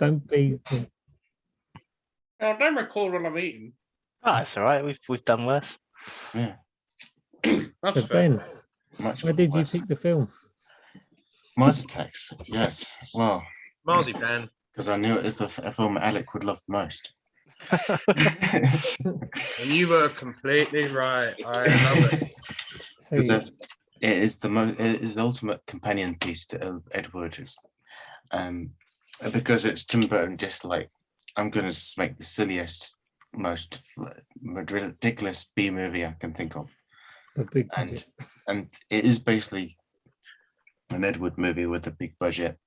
Don't be. I don't recall what I'm eating. Oh, it's all right. We've done worse. Yeah. That's But fair. Ben, Much why did you worse. pick the film? Mars Attacks. Yes. Well, Marzipan. because I knew it was a film Alec would love the most. And you were completely right. I love it. Because it is it is the ultimate companion piece to Edward. Because it's Tim Burton, just like, I'm going to just make the silliest, most ridiculous B movie I can think of. And it is basically an Edward movie with a big budget,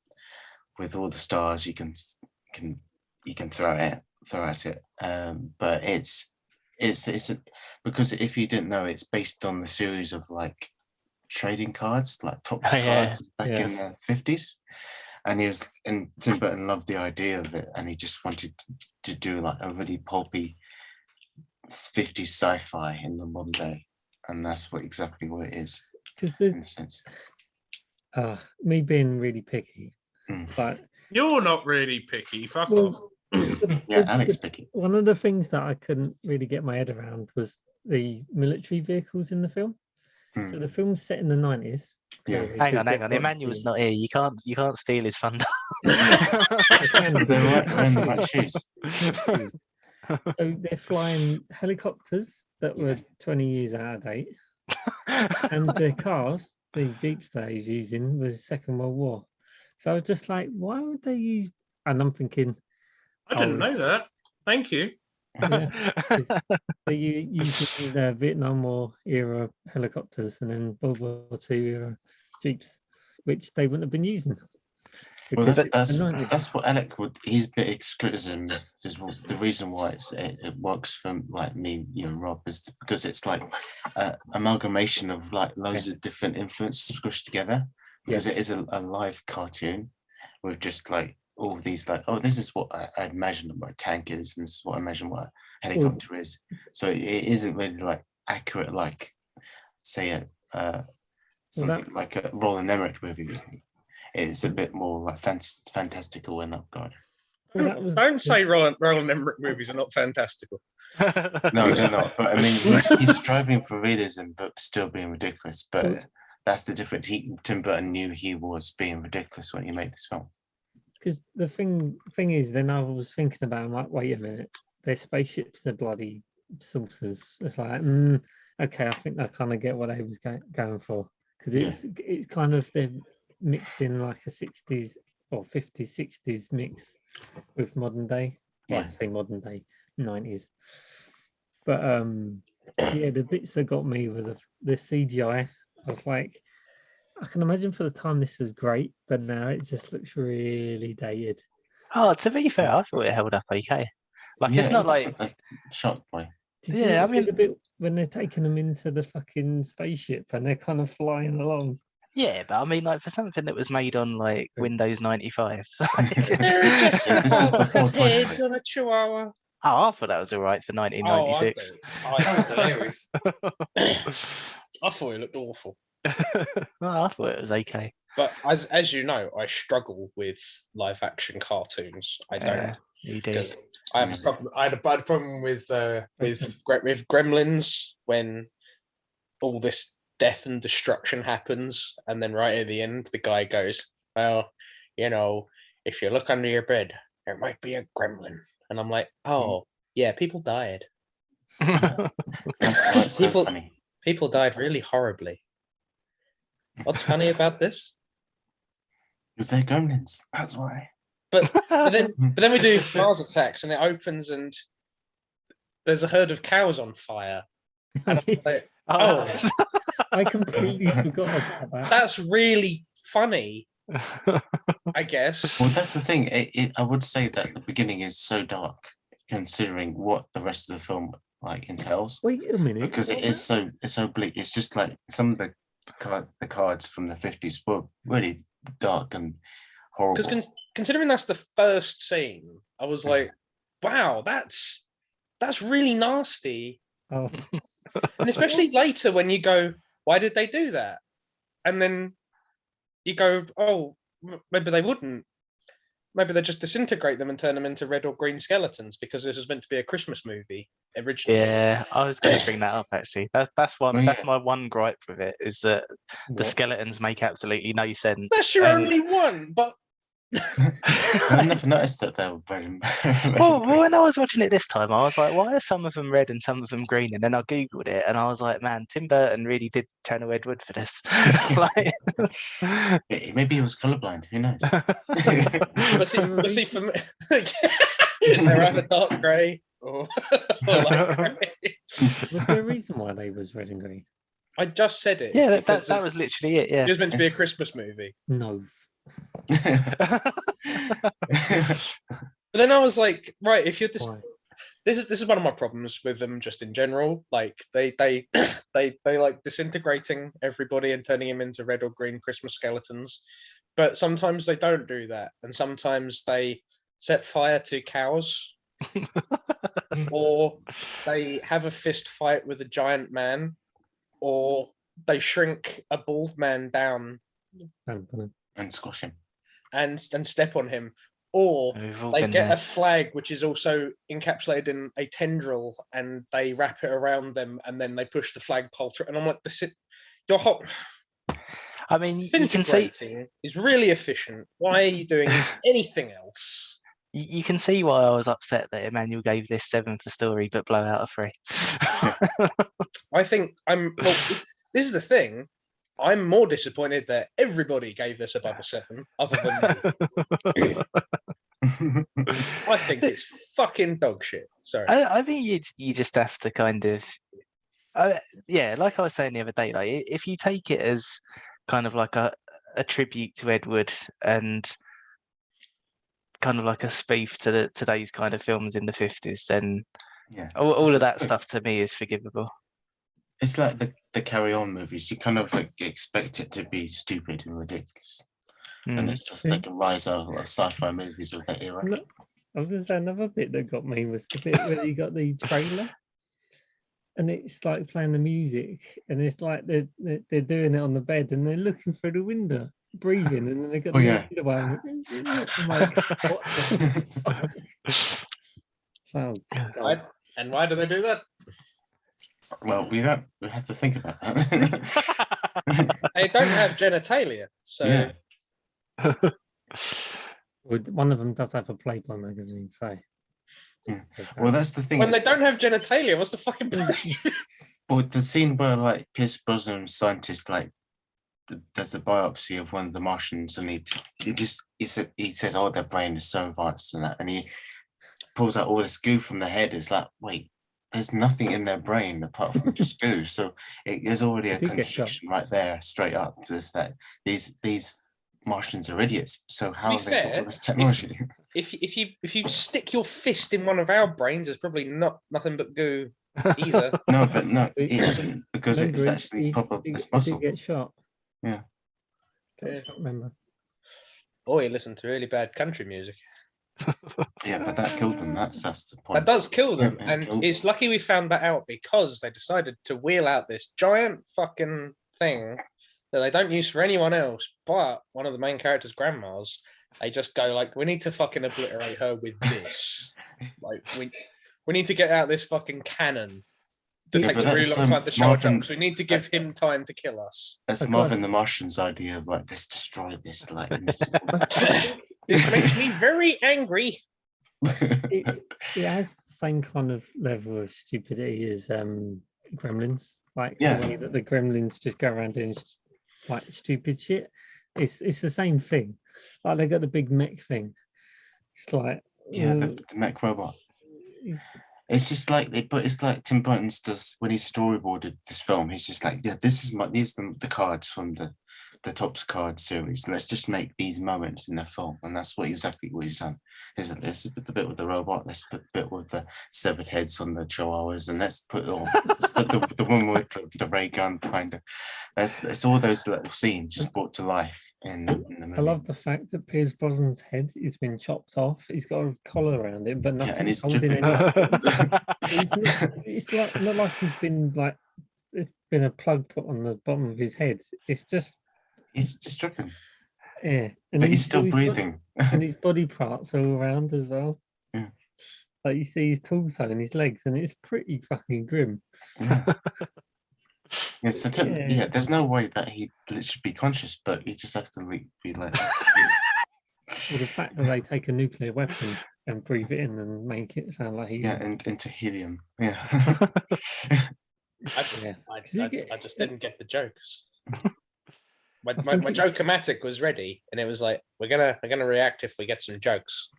with all the stars you can throw at it. But it's because if you didn't know, it's based on the series of like trading cards, like Topps cards back in the 50s. And Tim Burton loved the idea of it, and he just wanted to do like a really pulpy 50s sci-fi in the modern day, and that's exactly what it is in a sense. Me being really picky, but you're not really picky. Fuck off. Alex picky. One of the things that I couldn't really get my head around was the military vehicles in the film. So the film's set in the 90s. Yeah. Hang on. Emmanuel's not here. You can't steal his thunder. They're wearing the right shoes. So they're flying helicopters that were 20 years out of date, and the cars, the Jeeps that he's using, was Second World War. So I was just like, why would they use? And I'm thinking, I didn't know that. Thank you. Yeah, they using the Vietnam War era helicopters and then World War II era Jeeps, which they wouldn't have been using. Well, that's what Alec would. His big criticism is the reason why it works for like me, you and Rob, is because it's like amalgamation of like loads of different influences squished together. Because it is a live cartoon with just like all of these, like, oh, this is what I imagine what a tank is, and this is what I imagine what a helicopter is. So it isn't really like accurate, like say something like a Roland Emmerich movie. It's a bit more like fantastical in that regard. Don't say Roland Emmerich movies are not fantastical. No, they're not. But I mean, he's striving for realism, but still being ridiculous. But that's the difference. Tim Burton knew he was being ridiculous when he made this film. Because the thing is, then I was thinking about, I'm like, wait a minute, their spaceships are bloody saucers. It's like, okay, I think I kind of get what I was going for. Because it's kind of, they're mixing like a 60s or 50s, 60s mix with modern day. Well, I say modern day, 90s. But the bits that got me were the CGI. I was like, I can imagine for the time this was great, but now it just looks really dated. Oh, to be fair, I thought it held up okay. Like, it's not like shot by. Did you I mean, the bit when they're taking them into the fucking spaceship and they're kind of flying along. Yeah, but I mean, like, for something that was made on like Windows 95. Just head on a chihuahua. Oh, I thought that was all right for 1996. That was hilarious. I thought it looked awful. I thought it was okay. But as you know, I struggle with live action cartoons. I don't. You do. I have a problem. I had a bad problem with Gremlins when all this death and destruction happens, and then right at the end, the guy goes, "Well, you know, if you look under your bed, there might be a gremlin," and I'm like, "Oh, yeah, people died. That's so funny. People died really horribly. What's funny about this? Because they're gremlins. That's why." But then we do Mars Attacks, and it opens, and there's a herd of cows on fire. And I'm like, oh, I completely forgot about that. That's really funny, I guess. Well, that's the thing. I would say that the beginning is so dark, considering what the rest of the film like entails. Wait a minute, because it's so bleak. It's just like some of the cards from the 50s were really dark and horrible. Because considering that's the first scene, I was like, wow, that's really nasty. Oh. And especially later when you go, why did they do that? And then you go, oh, maybe they wouldn't. Maybe they just disintegrate them and turn them into red or green skeletons because this was meant to be a Christmas movie originally. Yeah, I was going to bring that up actually. That's one. Oh, That's yeah. my one gripe with it is that the What? skeletons make absolutely no sense. That's your And- only one, but I never noticed that they were red. well, when I was watching it this time, I was like, why are some of them red and some of them green? And then I googled it, and I was like, man, Tim Burton really did channel Ed Wood for this. Like- Maybe he was colorblind. Who knows? but see for me, they're either dark grey or light grey. Was there a reason why they was red and green? I just said it. Yeah, It's that because was literally it. Yeah. it was meant to be a Christmas movie. No. But then I was like, right, if you're just Why? this is one of my problems with them just in general. Like they like disintegrating everybody and turning them into red or green Christmas skeletons. But sometimes they don't do that, and sometimes they set fire to cows, or they have a fist fight with a giant man, or they shrink a bald man down And squash him. and step on him, or We've all they been get there. a flag which is also encapsulated in a tendril, and they wrap it around them, and then they push the flagpole through. And I'm like, your whole I mean, you can see disintegrating is really efficient. Why are you doing anything else? you can see why I was upset that Emmanuel gave this 7 for story, but blow out a 3. I think this is the thing. I'm more disappointed that everybody gave this above a 7, other than me. I think it's fucking dog shit. Sorry. I think you just have to kind of, yeah, like I was saying the other day, like if you take it as kind of like a tribute to Ed Wood and kind of like a spoof to today's kind of films in the 50s, then Yeah. all of that stuff to me is forgivable. It's like the Carry On movies. You kind of like expect it to be stupid and ridiculous. And it's just like a rise of like sci-fi movies of that era. No, I was going to say another bit that got me was the bit where you got the trailer, and it's like playing the music, and it's like they're doing it on the bed, and they're looking through the window, breathing, and then they got Oh, the yeah. window open. I'm like, what the fuck? Oh, God. And why do they do that? Well, we have to think about that. They don't have genitalia, so Yeah. Well, one of them does have a Playboy magazine, so. Yeah. Well, that's the thing. when they is don't have genitalia, what's the fucking point? But the scene where like Pierce Brosnan scientist like does the biopsy of one of the Martians, and he says, "Oh, their brain is so advanced," and that, and he pulls out all this goo from the head. It's like, wait, there's nothing in their brain apart from just goo. So there's already a They do get shot. contradiction right there, straight up. There's that these Martians are idiots. So how be have they got fair, all this technology? if you stick your fist in one of our brains, it's probably nothing but goo either. No, but no, it isn't, because it is Remember, actually he proper. did It's muscle. get shot. Yeah. Got shot, remember? Or you listen to really bad country music. Yeah, but that killed them. That's the point. That does kill them, Yeah, and killed it's lucky we found that out, because they decided to wheel out this giant fucking thing that they don't use for anyone else but one of the main characters' grandmas. They just go like, we need to fucking obliterate her with this. Like we need to get out this fucking cannon. That Yeah, takes but a really that's, long time to charge Marvin- up, because we need to give him time to kill us. That's Of Marvin course. the Martian's idea of like, let's destroy this. Like, This makes me very angry. It has the same kind of level of stupidity as Gremlins. Like Yeah. the way that the Gremlins just go around doing like stupid shit. It's the same thing. Like they got the big mech thing. It's like yeah, the mech robot. It's just like it's like Tim Burton's just when he storyboarded this film. He's just like, yeah, these are the cards from the Topps card series. Let's just make these moments in the film, and that's exactly what he's done. Let's put the bit with the robot. Let's put the bit with the severed heads on the chihuahuas, and let's put the one with the ray gun behind her. It's all those little scenes just brought to life in the movie. I love the fact that Pierce Brosnan's head has been chopped off. He's got a collar around it, but Yeah, and nothing's he's holding dripping. anything. It's not like he's been like there's been a plug put on the bottom of his head. It's just It's just dripping. Yeah, and But he's still his breathing. and his body parts are all around as well. Yeah. Like you see his torso and his legs, and it's pretty fucking grim. Yeah. It's such a, Yeah. yeah, there's no way that he should be conscious, but he just has to be like. Well, the fact that they take a nuclear weapon and breathe it in and make it sound like Yeah, helium. and into helium. Yeah. I just didn't get the jokes. My think it- joke-o-matic was ready, and it was like, we're gonna react if we get some jokes.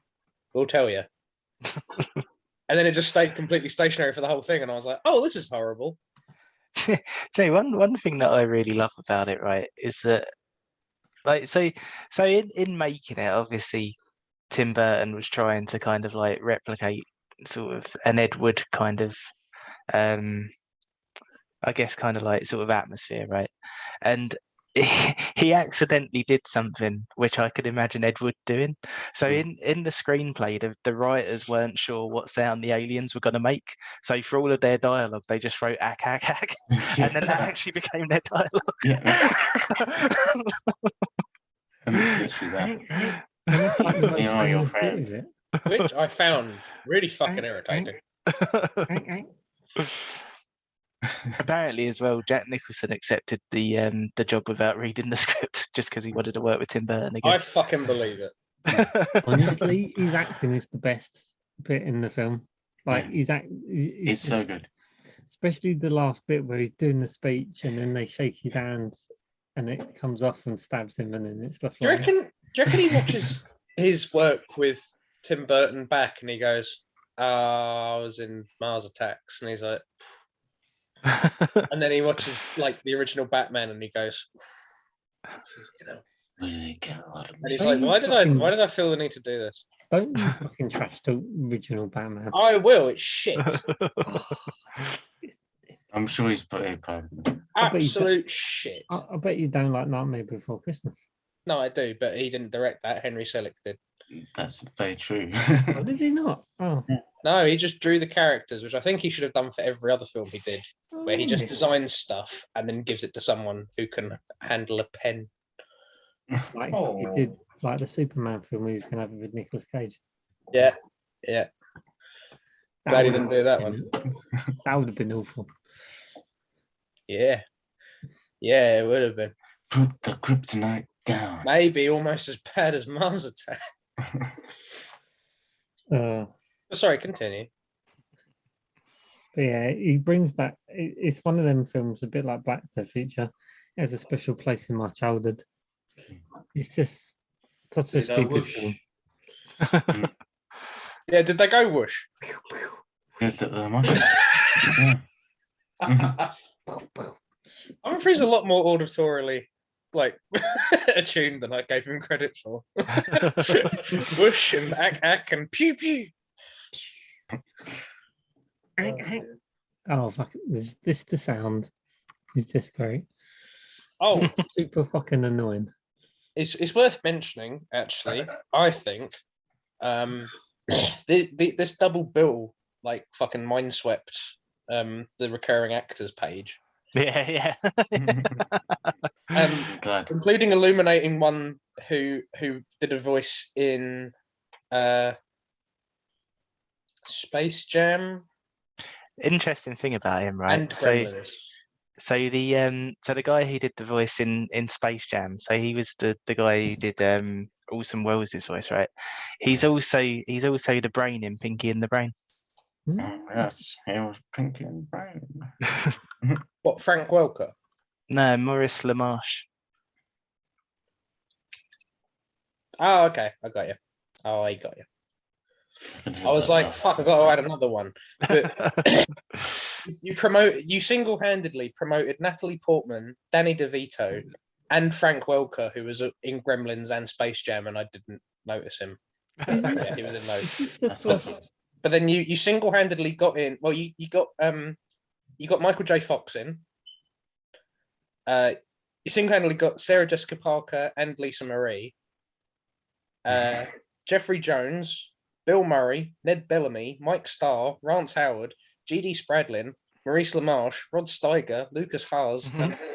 We'll tell you. And then it just stayed completely stationary for the whole thing, and I was like, oh, this is horrible. Jay, one thing that I really love about it, right, is that like so in making it, obviously Tim Burton was trying to kind of like replicate sort of an Ed Wood kind of I guess kind of like sort of atmosphere, right? And he accidentally did something which I could imagine Ed Wood doing. So in the screenplay, the writers weren't sure what sound the aliens were going to make. So for all of their dialogue, they just wrote "ack ack ack," and then that actually became their dialogue. Yeah. And it's literally that. They are your friend. Which I found really fucking irritating. Apparently, as well, Jack Nicholson accepted the job without reading the script just because he wanted to work with Tim Burton again. I fucking believe it. Honestly, his acting is the best bit in the film. Like It's so good. Especially the last bit where he's doing the speech and then they shake his hand and it comes off and stabs him and then it's the Do you reckon he watches his work with Tim Burton back and he goes, I was in Mars Attacks, and he's like, and then he watches like the original Batman and he goes, you know, and he's like, why did I feel the need to do this? Don't you fucking trash the original Batman. I will. It's shit. I'm sure he's pretty proud of it. Absolute shit. I bet you don't like Nightmare Before Christmas. No, I do, but he didn't direct that. Henry Selick did. That's very true. Oh, did he not? Oh. No, he just drew the characters, which I think he should have done for every other film he did, where he just designs stuff and then gives it to someone who can handle a pen. Like he did, like the Superman film he was going to have with Nicolas Cage. Yeah. Glad he didn't do that one. That would have been awful. Yeah, it would have been. Put the kryptonite down. Maybe almost as bad as Mars Attack. Sorry, continue. But yeah, he brings back. It's one of them films, a bit like Back to the Future. It has a special place in my childhood. It's just such a stupid film. Yeah, did they go whoosh? Yeah, I'm afraid he's a lot more auditorily like attuned than I gave him credit for. Whoosh and ack and pew pew. Oh fuck! This the sound is just great. Oh, super fucking annoying. It's worth mentioning, actually. I think this double bill like fucking mindswept the recurring actors page. Yeah. Including illuminating one who did a voice in Space Jam. Interesting thing about him, right? And Gremlins. So the guy who did the voice in Space Jam, so he was the guy who did Orson Welles' voice, right? He's also the brain in Pinky and the Brain. Yes, he was Pinky and the Brain. What, Frank Welker? No, Maurice LaMarche. Oh, okay, I got you. I was like, fuck, I got to add another one. But you single-handedly promoted Natalie Portman, Danny DeVito, and Frank Welker, who was in Gremlins and Space Jam, and I didn't notice him. Yeah, he was in those. But then you single-handedly got in. Well, you got Michael J. Fox in. You single-handedly got Sarah Jessica Parker and Lisa Marie. Jeffrey Jones, Bill Murray, Ned Bellamy, Mike Starr, Rance Howard, G.D. Spradlin, Maurice LaMarche, Rod Steiger, Lucas Haas,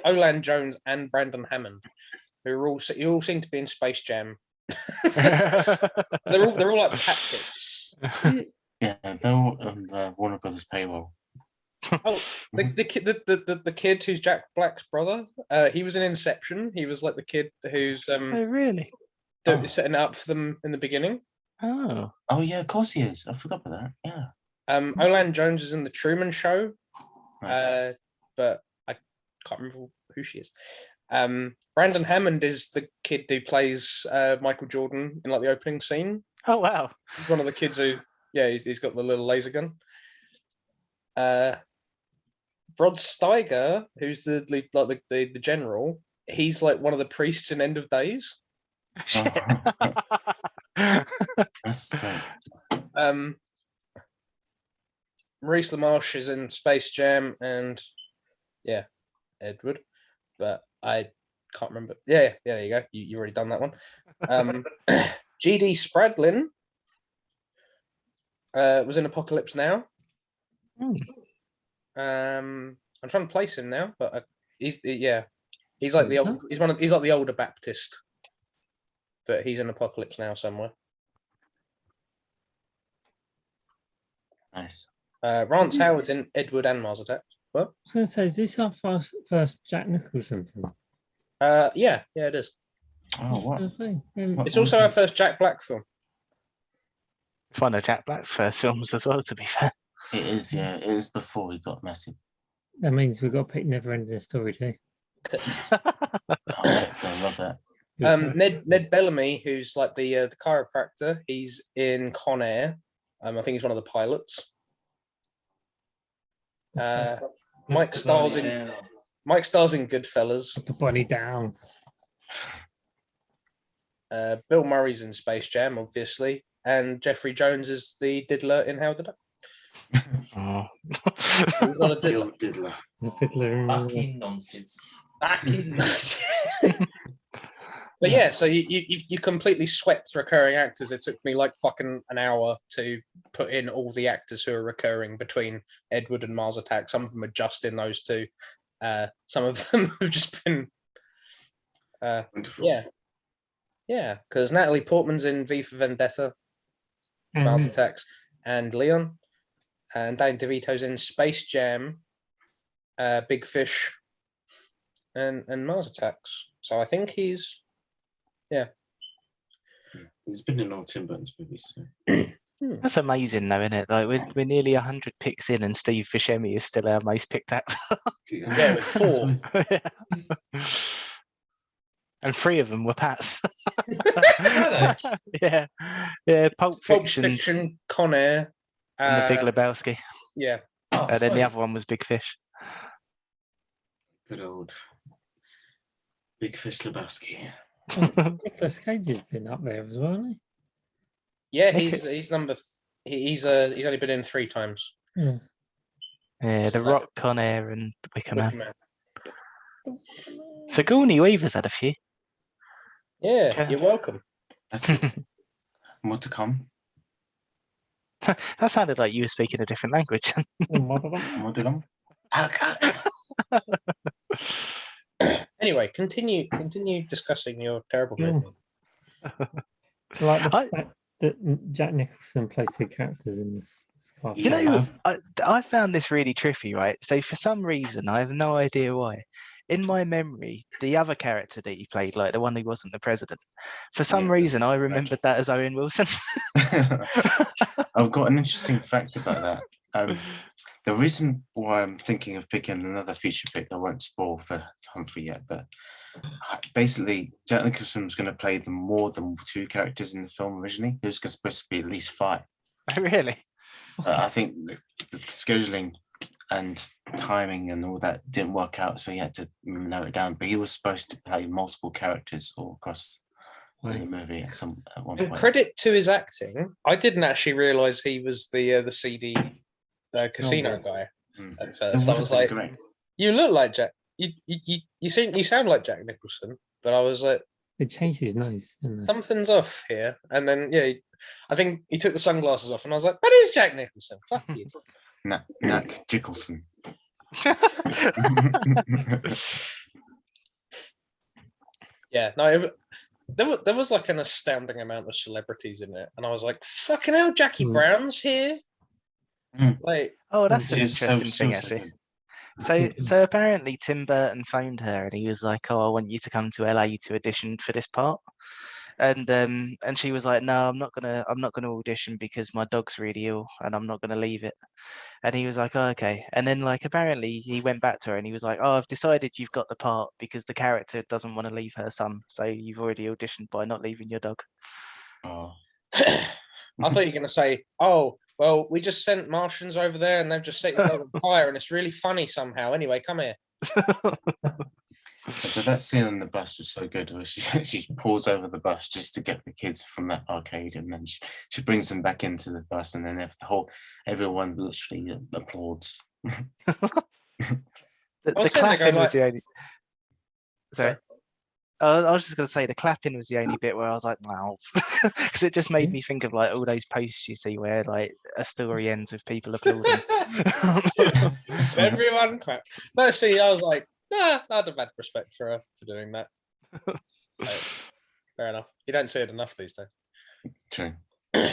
Olan Jones, and Brandon Hammond. who all seem to be in Space Jam. they're all like Pat picks. Yeah, they're all on the Warner Brothers payroll. Oh, the kid who's Jack Black's brother. He was in Inception. He was like the kid who's Oh, really? setting it up for them in the beginning. Oh. Oh yeah, of course he is. I forgot about that. Yeah. Olan Jones is in the Truman Show, Nice. but I can't remember who she is. Brandon Hammond is the kid who plays Michael Jordan in like the opening scene. Oh, wow. He's one of the kids who, he's got the little laser gun. Rod Steiger, who's the lead, like the general, he's like one of the priests in End of Days. Shit. That's great. Maurice LaMarche is in Space Jam and Edward, but I can't remember. Yeah, there you go. You've already done that one. G.D. Spradlin was in Apocalypse Now. I'm trying to place him now, but he's like the old. He's like the older Baptist, but he's in Apocalypse Now somewhere. Nice. Rance Howard's in Edward and Mars Attacks. What? I was going to say, is this our first Jack Nicholson film? Yeah, it is. Oh, what? It's also our first Jack Black film. It's one of Jack Black's first films as well, to be fair. It is, yeah. It is before he got massive. That means we've got to pick Neverending Story too. I love that. Ned Bellamy, who's like the chiropractor, he's in Con Air. I think he's one of the pilots. Mike Starr's in Goodfellas. Put the body down. Bill Murray's in Space Jam, obviously, and Jeffrey Jones is the diddler in Howard the Duck. Oh. He's not a diddler. The fiddler. Fucking nonsense. But yeah, so you completely swept recurring actors. It took me like fucking an hour to put in all the actors who are recurring between Edward and Mars Attacks. Some of them are just in those two. Some of them have just been Wonderful. yeah, because Natalie Portman's in V for Vendetta, Mars Attacks, and Leon, and Danny DeVito's in Space Jam, Big Fish, and Mars Attacks. So I think he's He's been in all Tim Burton's movies. So. That's amazing, though, isn't it? Like we're nearly 100 picks in, and Steve Buscemi is still our most picked actor. Yeah, with 4. And 3 of them were Pat's. Yeah, Pulp Fiction, Con Air, and The Big Lebowski. Yeah, And then the other one was Big Fish. Good old Big Fish Lebowski. Nicolas Cage has been up there as well, hasn't yeah. He's number. He's only been in 3 times. he? Yeah, So The Rock, Con Air, and Wicker Man. Man. Sigourney Weaver's had a few. Yeah, you're welcome. That's good. More to come. That sounded like you were speaking a different language. More to come. Anyway, continue discussing your terrible movie. I like the fact that Jack Nicholson plays 2 characters in this. You know, I found this really trippy, right? So for some reason, I have no idea why. In my memory, the other character that he played, like the one who wasn't the president, for some reason, I remembered that as Owen Wilson. I've got an interesting fact about that. The reason why I'm thinking of picking another feature pick, I won't spoil for Humphrey yet, but basically, Jack Nicholson was going to play more than 2 characters in the film originally. It was supposed to be at least 5. Oh, really? I think the scheduling and timing and all that didn't work out, so he had to narrow it down. But he was supposed to play multiple characters all across the movie at one And point. credit to his acting, I didn't actually realise he was the CD casino guy at first. I was like, great. you look like Jack. You sound like Jack Nicholson, but I was like, They changed his nose, didn't they? something's off here. And then I think he took the sunglasses off, and I was like, that is Jack Nicholson. Fuck you. Nat Nicholson. Yeah, no, there was like an astounding amount of celebrities in it, and I was like, "Fucking hell, Jackie Brown's here!" Like, oh, that's an She's so- interesting thing, so actually. good. So apparently Tim Burton phoned her and he was like, "Oh, I want you to come to LA to audition for this part." And she was like, "No, I'm not gonna audition because my dog's really ill and I'm not gonna leave it." And he was like, "Oh, okay." And then like apparently he went back to her and he was like, "Oh, I've decided you've got the part because the character doesn't want to leave her son, so you've already auditioned by not leaving your dog." Oh. I thought you were going to say, "Oh, well, we just sent Martians over there and they've just set your dog on fire and it's really funny somehow. Anyway, come here." But that scene on the bus was so good. Where she pulls over the bus just to get the kids from that arcade, and then she brings them back into the bus, and then everyone literally applauds. The clapping was the only. Sorry. Sorry. I was just going to say the clapping was the only bit where I was like, wow, because it just made me think of like all those posts you see where like a story ends with people applauding. Everyone clap. No, see, I was like, nah, I had mad respect for her for doing that. Like, fair enough. You don't see it enough these days. True. What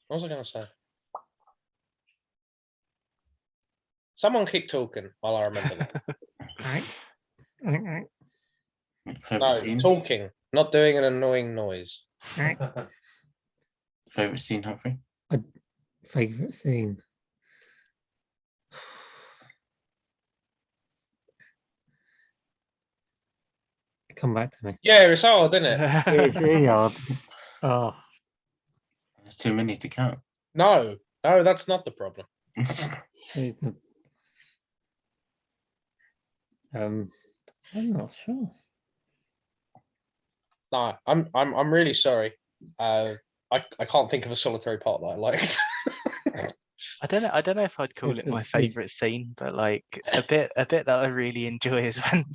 was I going to say? Someone keep talking while I remember that. Right. Favorite No, scene? talking, not doing an annoying noise. Favorite scene, Humphrey? Favorite scene. Come back to me. Yeah, it's hard, isn't it? It's really hard. Oh, There's too many to count. No, that's not the problem. I'm not sure. No, I'm really sorry. I can't think of a solitary part that I liked. I don't know if I'd call it my favorite scene, but like a bit that I really enjoy is when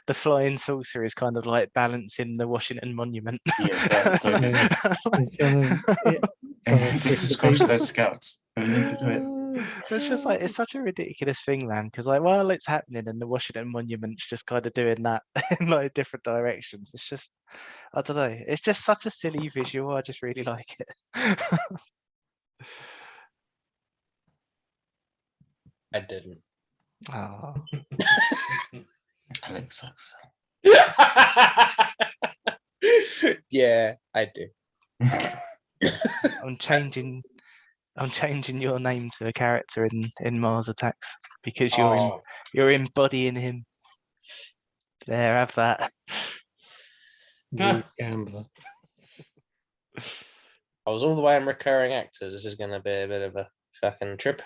the flying saucer is kind of like balancing the Washington Monument. Yeah, that's so good. Just to squash those scouts. It's just like it's such a ridiculous thing, man. Because like while it's happening and the Washington Monument's just kind of doing that in like different directions, it's just I don't know. It's just such a silly visual. I just really like it. I didn't. Oh. Alex sucks. Yeah, I do. I'm changing your name to a character in Mars Attacks because you're embodying him. There, have that. Gambler. I was all the way on recurring actors. This is going to be a bit of a fucking trip.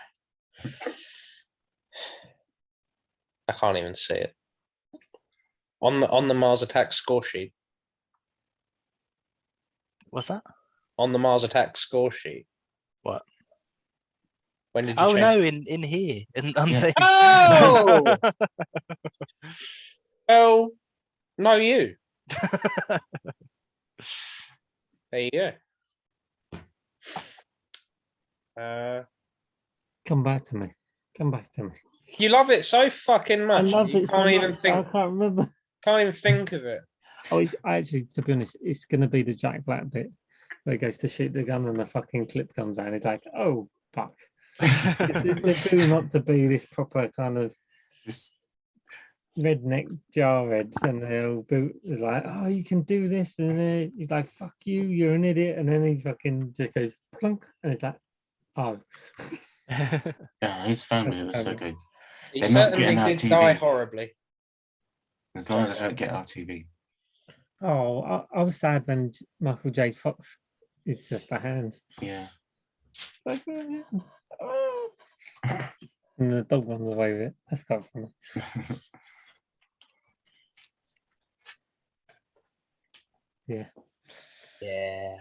I can't even see it on the Mars Attacks score sheet. What's that? On the Mars Attacks score sheet. What? When did you? Oh change? no, in here, in Untamed. Oh. Well, no, you. There you go. Come back to me. You love it so fucking much. I love You it can't so even much, think. I can't remember. Can't even think of it. Oh, it's actually, to be honest, it's going to be the Jack Black bit where he goes to shoot the gun and the fucking clip comes out. He's like, oh, fuck. It's building up to be this proper kind of redneck jarhead, and they're like, oh, you can do this. And then he's like, fuck you, you're an idiot. And then he fucking just goes, plunk. And it's like, oh. Yeah, his family was so good. He They're not certainly getting our did TV. die horribly. As long as I don't get our TV. Oh, I was sad when Michael J. Fox is just a hand. Yeah. Like, oh. And the dog runs away with it. That's quite funny. Yeah. Yeah.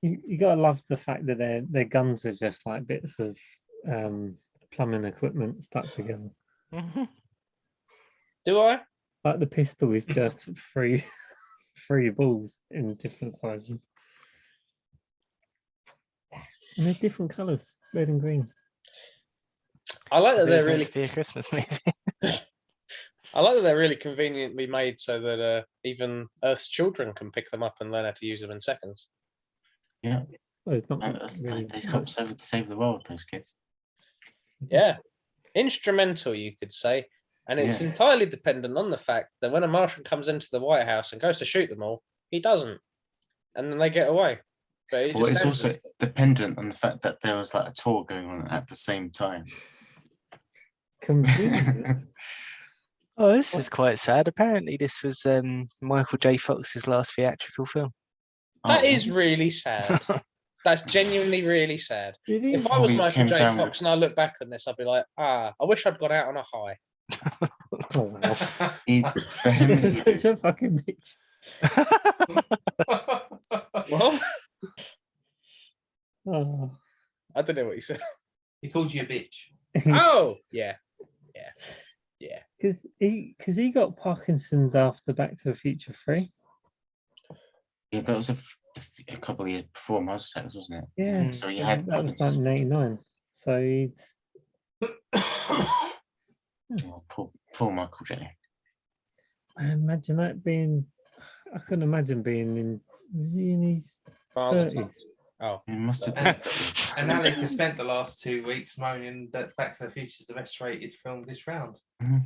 You gotta love the fact that their guns are just like bits of plumbing equipment stuck together. Do I? Like the pistol is just three balls in different sizes. And they're different colours, red and green. I like that It was they're meant really. to be a Christmas movie. I like that they're really conveniently made so that even Earth's children can pick them up and learn how to use them in seconds. Yeah, Well, it's not they really help save the world. Those kids. Yeah, instrumental, you could say. And it's Yeah. entirely dependent on the fact that when a Martian comes into the White House and goes to shoot them all, he doesn't. And then they get away. But he Well, just it's stands also there. dependent on the fact that there was like a tour going on at the same time. convenient. Oh, this is quite sad. Apparently, this was Michael J. Fox's last theatrical film. That Oh, is really sad. That's genuinely really sad. It is. If I was Before he Michael came J. down Fox and I look back on this, I'd be like, I wish I'd got out on a high. Oh, wow. for him, he Such did. a fucking bitch. What? Oh. I don't know what you said. He called you a bitch. Oh, yeah. Because he got Parkinson's after Back to the Future 3. Yeah, that was a couple of years before Mars Attacks, wasn't it? Yeah. So he that had was Parkinson's. 1989. So he'd, Oh, poor Michael J. I imagine that being. I couldn't imagine being in. Was he in his Mars 30s? Attacks. Oh, He must have And, been. and Alec has spent the last 2 weeks moaning that Back to the Future is the best rated film this round.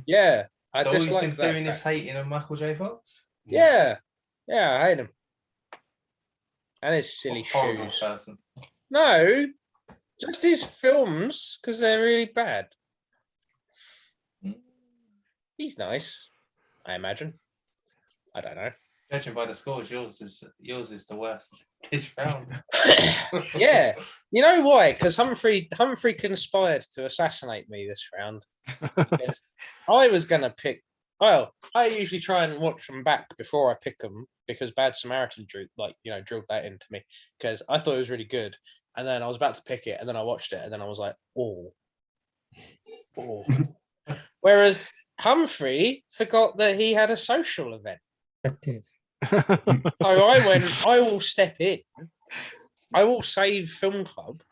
yeah. I So all he's been dislike that. doing is fact. hating on Michael J. Fox. Yeah. Yeah, I hate him. And his silly Horrible shoes. person. No, just his films, because they're really bad. He's nice, I imagine. I don't know. Judging by the scores, yours is the worst this round. Yeah, you know why? Because Humphrey conspired to assassinate me this round. Because I was gonna pick. Well, I usually try and watch them back before I pick them because Bad Samaritan drilled that into me because I thought it was really good, and then I was about to pick it, and then I watched it, and then I was like, oh. Whereas Humphrey forgot that he had a social event. I did. So I went, I will step in. I will save Film Club.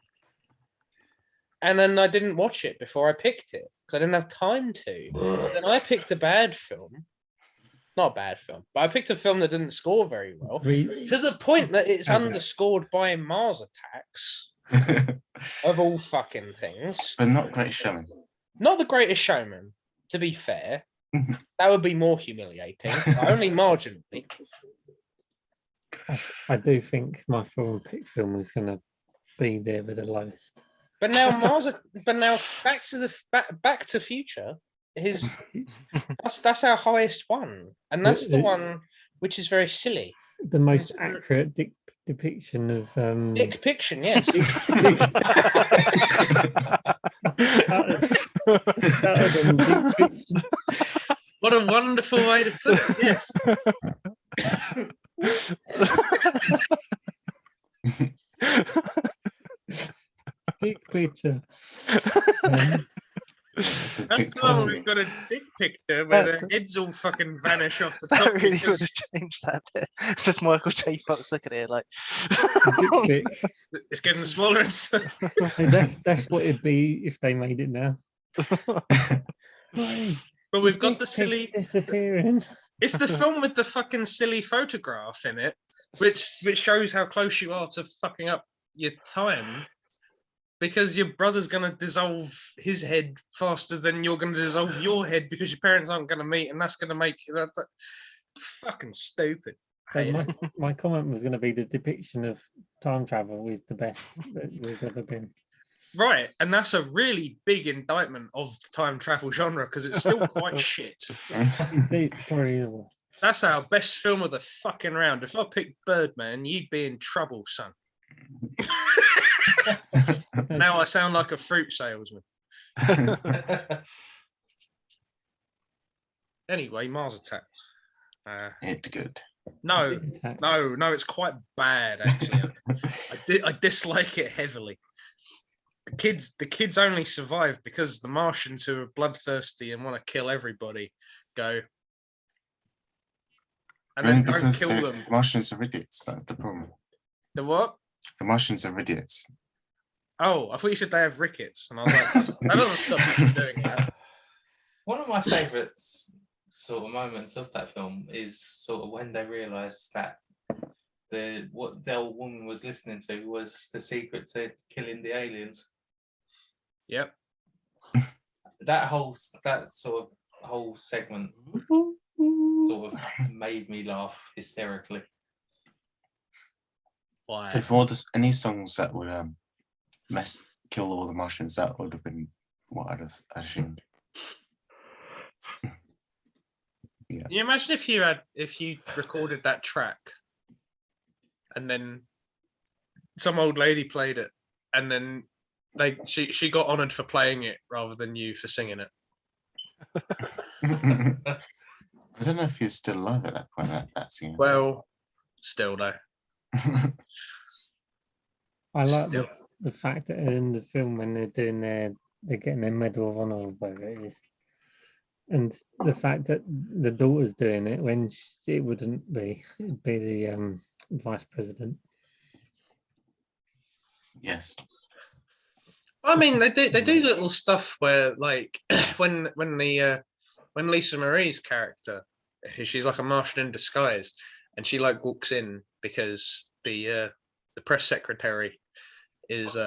And then I didn't watch it before I picked it because I didn't have time to. Then I picked a bad film. Not a bad film, but I picked a film that didn't score very well. To the point that it's underscored by Mars Attacks, of all fucking things. But not Great Showman. Not The Greatest Showman, to be fair. That would be more humiliating, but only marginally. I do think my pick film was going to be there with the lowest. But now Back to Future that's our highest one, and that's the one which is very silly. The most accurate depiction of Dick Piction, yes. What a wonderful way to put it. Yes. Dick picture. That's the one where we've got a dick picture where the heads all fucking vanish off the top. I really would have changed that bit. Just Michael J. Fox looking at it like. Dick pic. It's getting smaller. That's what it'd be if they made it now. But we've got the silly disappearing. It's the film with the fucking silly photograph in it, which shows how close you are to fucking up your time. Because your brother's going to dissolve his head faster than you're going to dissolve your head because your parents aren't going to meet, and that's going to make that fucking stupid. My comment was going to be the depiction of time travel is the best that there's ever been. Right, and that's a really big indictment of the time travel genre because it's still quite shit. It's horrible. That's our best film of the fucking round. If I picked Birdman, you'd be in trouble, son. Now I sound like a fruit salesman. Anyway, Mars Attacks. It's good. No, it's quite bad actually. I dislike it heavily. The kids only survive because the Martians who are bloodthirsty and want to kill everybody go. And then don't kill them. Martians are idiots. That's the problem. The what? The Martians are idiots. Oh, I thought you said they have rickets, and I was like, that doesn't stop you from doing that. One of my favourite sort of moments of that film is sort of when they realise that what the old woman was listening to was the secret to killing the aliens. Yep. That sort of whole segment sort of made me laugh hysterically. Why? If all any songs that would kill all the Martians, that would have been what I'd have assumed. Yeah. Can you imagine if you recorded that track and then some old lady played it and then she got honoured for playing it rather than you for singing it? I don't know if you're still alive at that point, that scene. Well, still though. I like Still. the fact that in the film when they're getting their Medal of Honor or whatever it is, and the fact that the daughter's doing it when it wouldn't be, it'd be the vice president. Yes. I mean, they do little stuff where, like, when Lisa Marie's character, she's like a Martian in disguise, and she like walks in because the press secretary is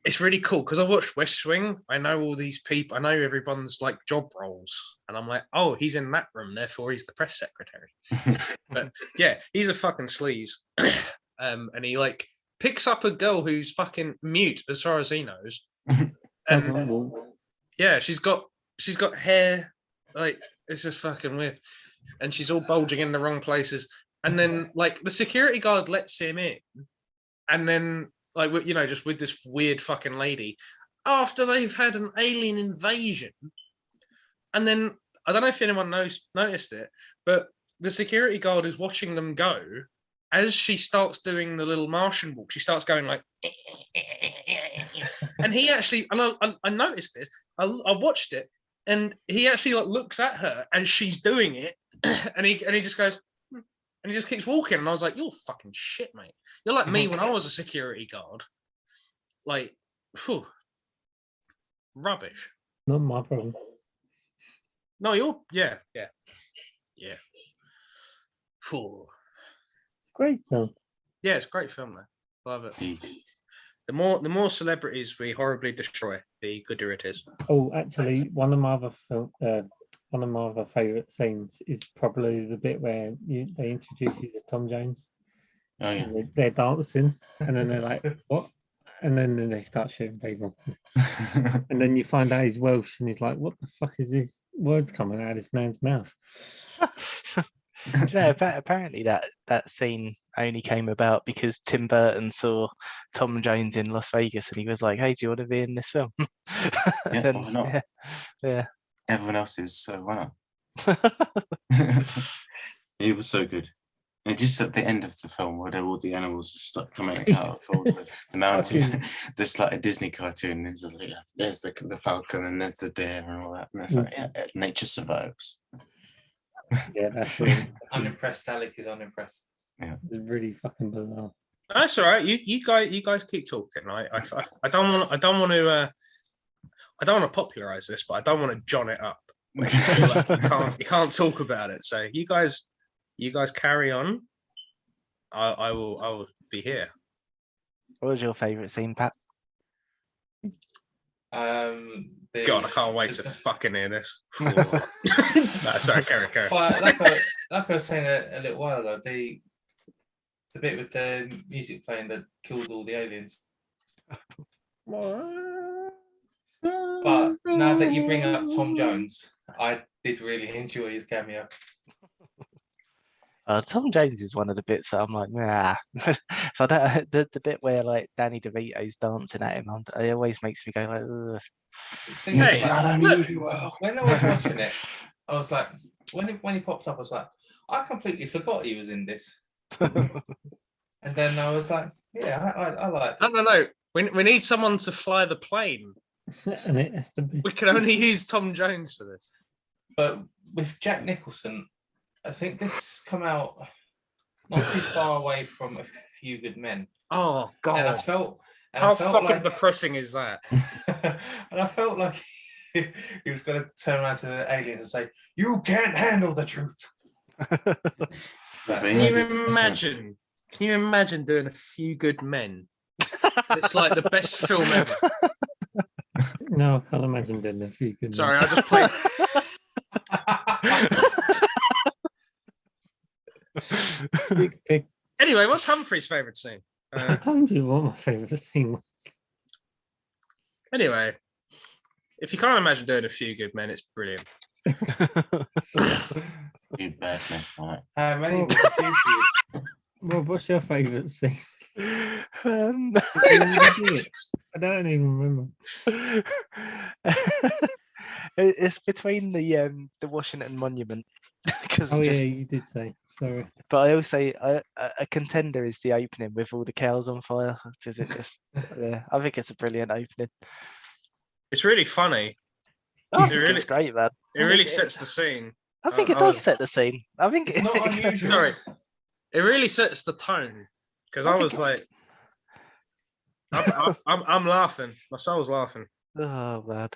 it's really cool because I watched West Wing. I know all these people. I know everyone's like job roles, and I'm like, oh, he's in that room, therefore he's the press secretary. But yeah, he's a fucking sleaze, and he like picks up a girl who's fucking mute as far as he knows. And yeah, she's got hair, like it's just fucking weird, and she's all bulging in the wrong places. And then like the security guard lets him in, and then like just with this weird fucking lady after they've had an alien invasion. And then I don't know if anyone noticed it, but the security guard is watching them go. As she starts doing the little Martian walk, she starts going like, and he actually, and I noticed this, I watched it, and he actually like looks at her as she's doing it, and he just goes, and he just keeps walking, and I was like, you're fucking shit, mate. You're like me when I was a security guard. Like, whew, rubbish. Not my problem. No, you're, yeah. Whew. Great film. Yeah, it's a great film, though. Love it. Indeed. The more celebrities we horribly destroy, the gooder it is. Oh, actually, one of my other favourite scenes is probably the bit where they introduce you to Tom Jones. Oh yeah. And they're dancing, and then they're like, "What?" And then they start shooting people, and then you find out he's Welsh, and he's like, "What the fuck is these words coming out of this man's mouth?" Apparently that scene only came about because Tim Burton saw Tom Jones in Las Vegas, and he was like, "Hey, do you want to be in this film?" Yeah, Then, why not? Yeah. Everyone else is so wow. It was so good. And just at the end of the film, where all the animals just start coming out of all the mountain, there's like a Disney cartoon. There's the falcon, and there's the deer, and all that. And it's like, yeah, nature survives. Yeah, that's really, Unimpressed. Alec is unimpressed. Yeah, it's really fucking bizarre. That's all right. You guys keep talking. I don't want to popularize this, but I don't want to John it up. Where you feel like you can't talk about it. So you guys carry on. I will be here. What was your favourite scene, Pat? God, I can't wait to fucking hear this. No, sorry, carry. Well, like I was saying a little while ago, the bit with the music playing that killed all the aliens. But now that you bring up Tom Jones, I did really enjoy his cameo. Tom Jones is one of the bits that I'm like, nah. So the bit where like Danny DeVito's dancing at him, it always makes me go like, ugh. When I was watching it, I was like, when he pops up, I was like, I completely forgot he was in this. And then I was like, yeah, I like this. No. We need someone to fly the plane. And it has to be. We can only use Tom Jones for this. But with Jack Nicholson, I think this come out not too far away from A Few Good Men. Oh God! And I felt And How I felt fucking like, depressing is that? and I felt like he was going to turn around to the alien and say, "You can't handle the truth." But Can yeah, you that's what- imagine? Can you imagine doing A Few Good Men? It's like the best film ever. No, I can't imagine doing A Few Good Men. Sorry, I just played. Big pig. Anyway, what's Humphrey's favourite scene? I told you what my favourite scene was. Anyway, if you can't imagine doing A Few Good Men, it's brilliant. You bad man. Right. Many was a few for you. Well, what's your favourite scene? Um, Did you already do it? I don't even remember. it's between the Washington Monument because Oh yeah, you did say. Sorry. but I also say a contender is the opening with all the cows on fire. Just yeah, I think it's a brilliant opening. It's really funny. I It think really- it's great, man. It really sets the scene. I think it I does was- set the scene. I think It's not unusual. Sorry, it really sets the tone because I I think was like, I'm laughing. My soul's laughing. Oh man.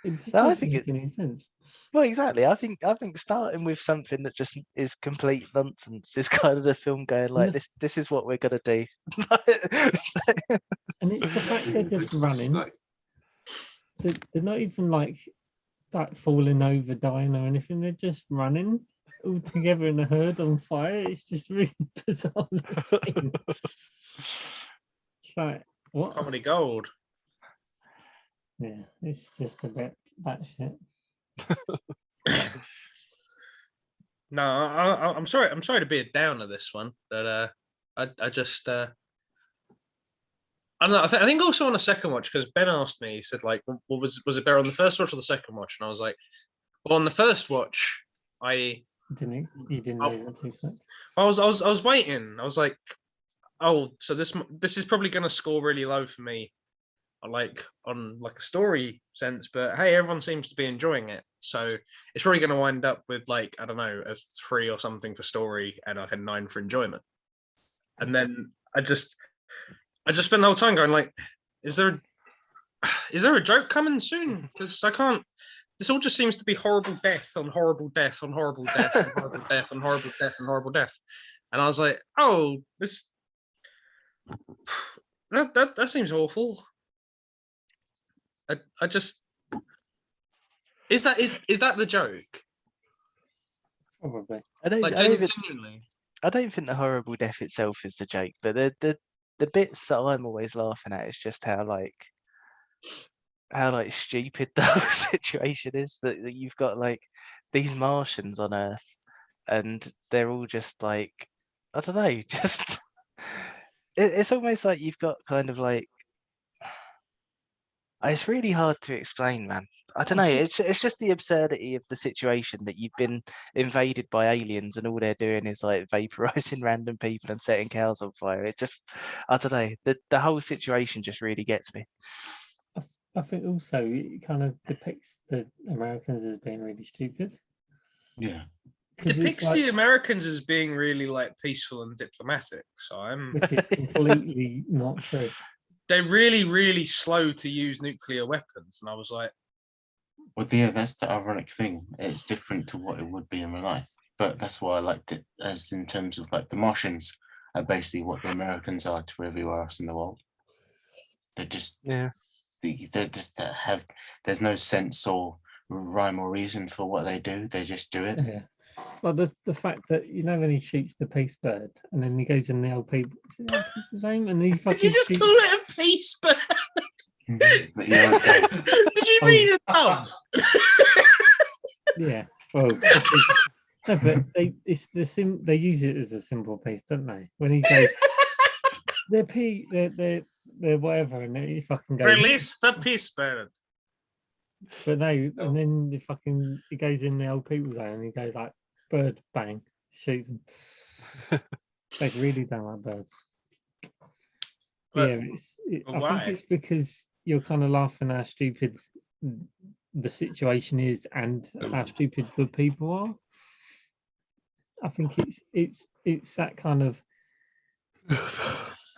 It just No, I doesn't think make any sense. Well, exactly. I think starting with something that just is complete nonsense is kind of the film going like Yeah. this is what we're gonna do. And it's the fact they're This just is just running. like- They're not even like falling over, dying or anything. They're just running all together in a herd on fire. It's just really bizarre scene. It's like what? Comedy gold. Yeah, it's just a bit batshit. No, I'm sorry. I'm sorry to be a downer this one, but I just I don't know. I think also on a second watch because Ben asked me. He said like, "What was it better on the first watch or the second watch?" And I was like, "Well, on the first watch, you didn't know that too much? I was waiting. I was like, oh, so this is probably going to score really low for me, like on like a story sense. But hey, everyone seems to be enjoying it, so it's probably going to wind up with like I don't know a 3 or something for story and like a 9 for enjoyment. And then I just spent the whole time going like, is there a joke coming soon? Because I can't. This all just seems to be horrible death on horrible death on horrible death on horrible death on horrible death on horrible death. And I was like, oh, this that seems awful. I just is that the joke? Probably. Like genuinely. I don't think the horrible death itself is the joke, but the bits that I'm always laughing at is just how stupid the whole situation is that you've got like these Martians on Earth and they're all just like I don't know, just it's almost like you've got kind of like it's really hard to explain, man. I don't know. It's just the absurdity of the situation that you've been invaded by aliens and all they're doing is like vaporizing random people and setting cows on fire. It just, I don't know. The whole situation just really gets me. I think also it kind of depicts the Americans as being really stupid. Yeah. It depicts the Americans as being really like peaceful and diplomatic. So which is completely not true. They're really, really slow to use nuclear weapons, and I was like, well, yeah, that's the ironic thing. It's different to what it would be in real life, but that's why I liked it, as in terms of like the Martians are basically what the Americans are to everywhere else in the world. They're just there's no sense or rhyme or reason for what they do. They just do it. Yeah. Well, the fact that when he shoots the peace bird and then he goes in the old people's aim and he fucking. Did you just call it a peace bird? But yeah, okay. Did you mean a dove? Yeah. Well, no, but they use it as a symbol piece, don't they? When he goes, they're whatever, and then he fucking goes. Release the peace bird. But no, and then he goes in the old people's zone and he goes like bird bang, shoots them. They really don't like birds. But, I think it's because you're kind of laughing how stupid the situation is and how stupid the people are. I think it's that kind of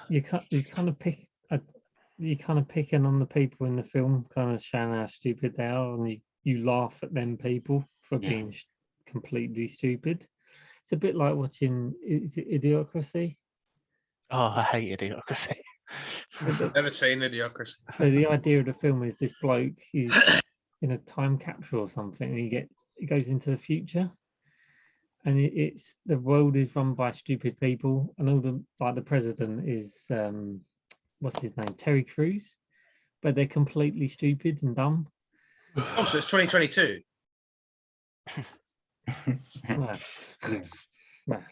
you kind of pick you kind of picking on the people in the film, kind of showing how stupid they are, and you laugh at them people for being completely stupid. It's a bit like watching Idiocracy. Oh, I hate Idiocracy. Never seen Idiocracy. So the idea of the film is this bloke, he's in a time capsule or something, and he goes into the future, and it's the world is run by stupid people, and all the president is what's his name, Terry Crews, but they're completely stupid and dumb. Oh, so it's 2022. Well,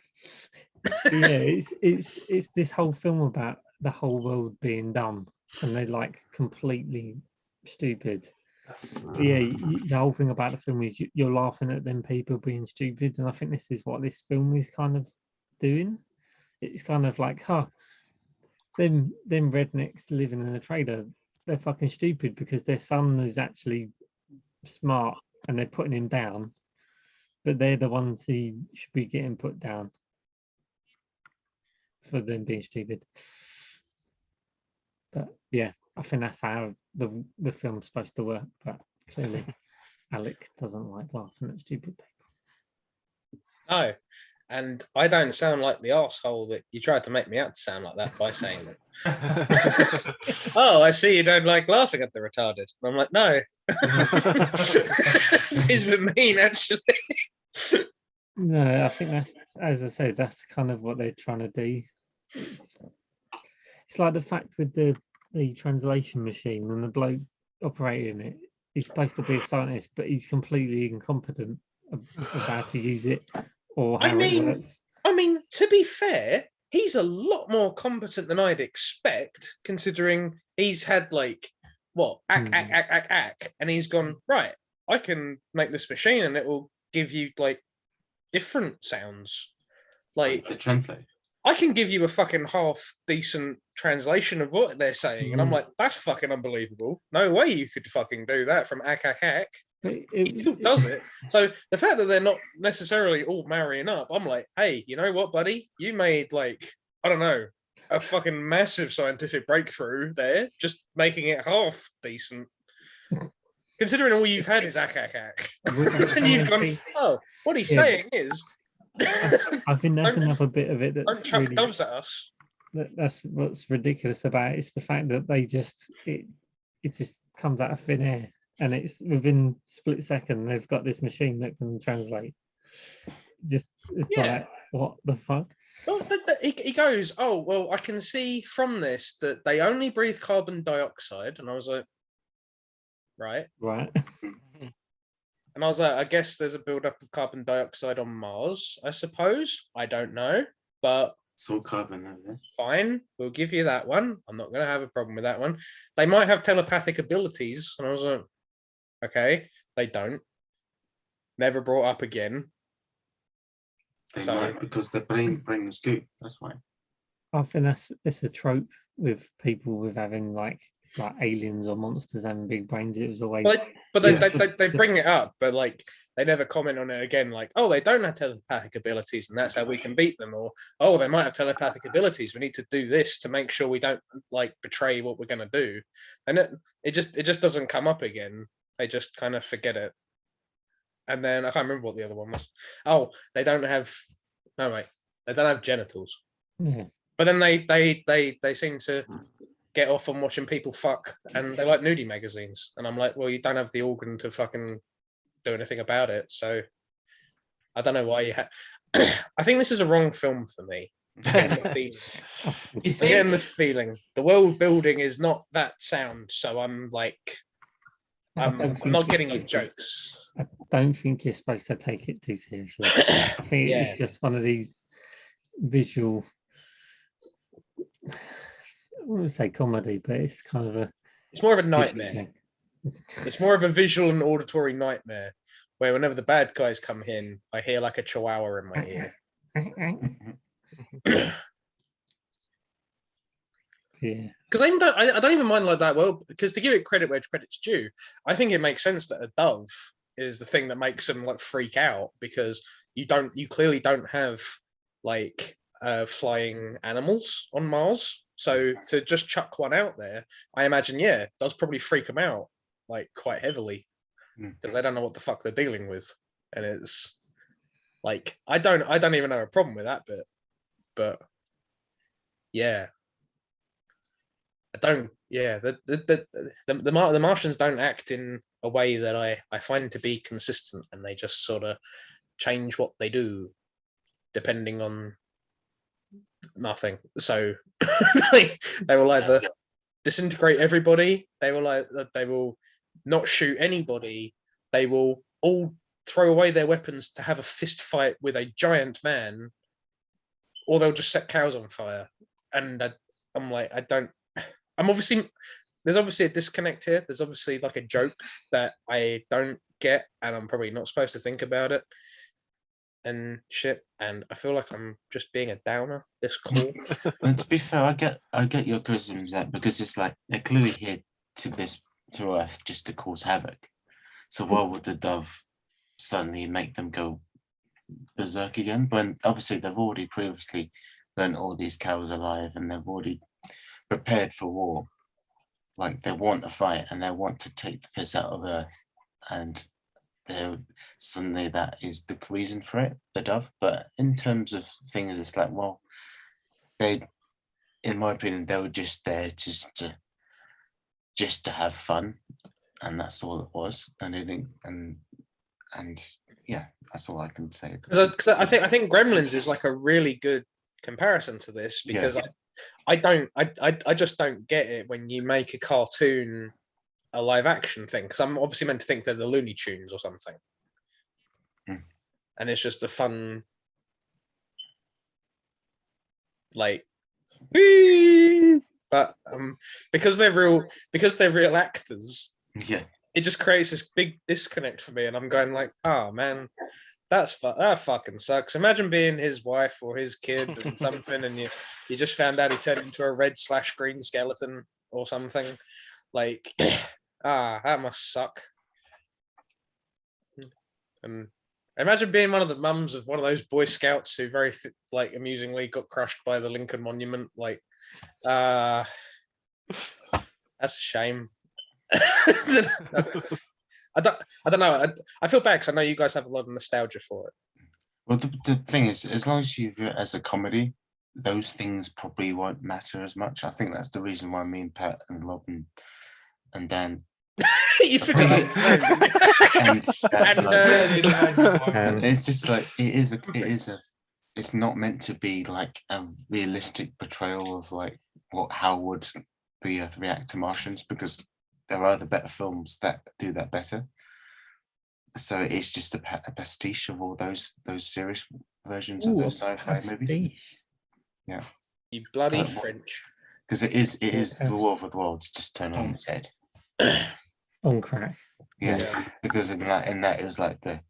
it's this whole film about the whole world being dumb, and they're like completely stupid. But the whole thing about the film is you're laughing at them people being stupid, and I think this is what this film is kind of doing. It's kind of like, them rednecks living in a trailer, they're fucking stupid because their son is actually smart and they're putting him down, but they're the ones who should be getting put down for them being stupid. But yeah, I think that's how the film's supposed to work, but clearly Alec doesn't like laughing at stupid people. No, and I don't sound like the arsehole that you tried to make me out to sound like that by saying that. Oh, I see you don't like laughing at the retarded. And I'm like, no. This is mean, actually. No, I think that's, as I say, that's kind of what they're trying to do. It's like the fact with the translation machine and the bloke operating it. He's supposed to be a scientist, but he's completely incompetent about how to use it or how it works. I mean, to be fair, he's a lot more competent than I'd expect, considering he's had like ack, and he's gone, right, I can make this machine and it will give you like different sounds. Like the translate. I can give you a fucking half decent translation of what they're saying, and I'm like, that's fucking unbelievable. No way you could fucking do that from ack. He still does it. So the fact that they're not necessarily all marrying up, I'm like, hey, you know what, buddy? You made like, I don't know, a fucking massive scientific breakthrough there, just making it half decent. Considering all you've had is ack. And you've gone, oh, what he's saying is I think that's another bit of it don't that's chuck really, doves at us. that's what's ridiculous about it. It's the fact that they just it just comes out of thin air, and it's within split second they've got this machine that can translate. It's like, what the fuck? Well, he goes, oh, well, I can see from this that they only breathe carbon dioxide. And I was like, right. And I was like, I guess there's a buildup of carbon dioxide on Mars, I suppose. I don't know, but it's all carbon over there. Fine, we'll give you that one. I'm not going to have a problem with that one. They might have telepathic abilities. And I was like, okay, they don't. Never brought up again. They might, because their brain was good. That's why. I think it's a trope with people with having like aliens or monsters having big brains. It was always, but they bring it up, but like they never comment on it again. Like, oh, they don't have telepathic abilities, and that's how we can beat them. Or, oh, they might have telepathic abilities. We need to do this to make sure we don't like betray what we're going to do. And it just doesn't come up again. They just kind of forget it. And then I can't remember what the other one was. Oh, they don't have genitals. Yeah. But then they seem to get off on watching people fuck, and they like nudie magazines. And I'm like, well, you don't have the organ to fucking do anything about it. So I don't know why you had. I think this is a wrong film for me. I'm getting the feeling the world building is not that sound. So I'm like, I'm not getting your jokes. I don't think you're supposed to take it too seriously. I think it's just one of these visual, I wouldn't say comedy, but it's kind of it's more of a nightmare. It's more of a visual and auditory nightmare where whenever the bad guys come in, I hear like a chihuahua in my ear. Yeah. Because I don't even mind like that. Well, because to give it credit where credit's due, I think it makes sense that a dove is the thing that makes them like freak out, because you clearly don't have like flying animals on Mars. So to just chuck one out there, I imagine, does probably freak them out like quite heavily because they don't know what the fuck they're dealing with, and it's like I don't even have a problem with that bit, but yeah, I don't. Yeah, the Martians don't act in a way that I find to be consistent, and they just sort of change what they do depending on nothing. So they will either disintegrate everybody, they will not shoot anybody, they will all throw away their weapons to have a fist fight with a giant man, or they'll just set cows on fire. And I'm like, there's obviously a disconnect here. There's obviously like a joke that I don't get, and I'm probably not supposed to think about it and shit. And I feel like I'm just being a downer this call. And to be fair, I get your criticisms that because it's like they're clearly here to Earth just to cause havoc. So why would the dove suddenly make them go berserk again? When obviously they've already previously learned all these cows alive and they've already prepared for war. Like they want a fight and they want to take the piss out of Earth, and suddenly that is the reason for it, the dove. But in terms of things, it's like, well, in my opinion, they were just there just to have fun, and that's all it was. And yeah, that's all I can say. Because I think Gremlins is like a really good comparison to this, because I just don't get it when you make a cartoon a live action thing, because I'm obviously meant to think they're the Looney Tunes or something, and it's just a fun like, but because they're real actors, it just creates this big disconnect for me, and I'm going like, oh man, that fucking sucks. Imagine being his wife or his kid and something, and you just found out he turned into a red/green skeleton or something. Like, that must suck. And imagine being one of the mums of one of those Boy Scouts who very like amusingly got crushed by the Lincoln Monument. Like, that's a shame. I don't know. I feel bad because I know you guys have a lot of nostalgia for it. Well, the thing is, as long as you view it as a comedy, those things probably won't matter as much. I think that's the reason why me and Pat and Rob and Dan. You forgot. It's just like it's not meant to be like a realistic portrayal of like how would the Earth react to Martians, because there are other better films that do that better. So it's just a pastiche of all those serious versions of those sci-fi movies. Yeah, you bloody French. Because it is the War of the Worlds just turned on its head. On crack. Yeah, because in that it was like the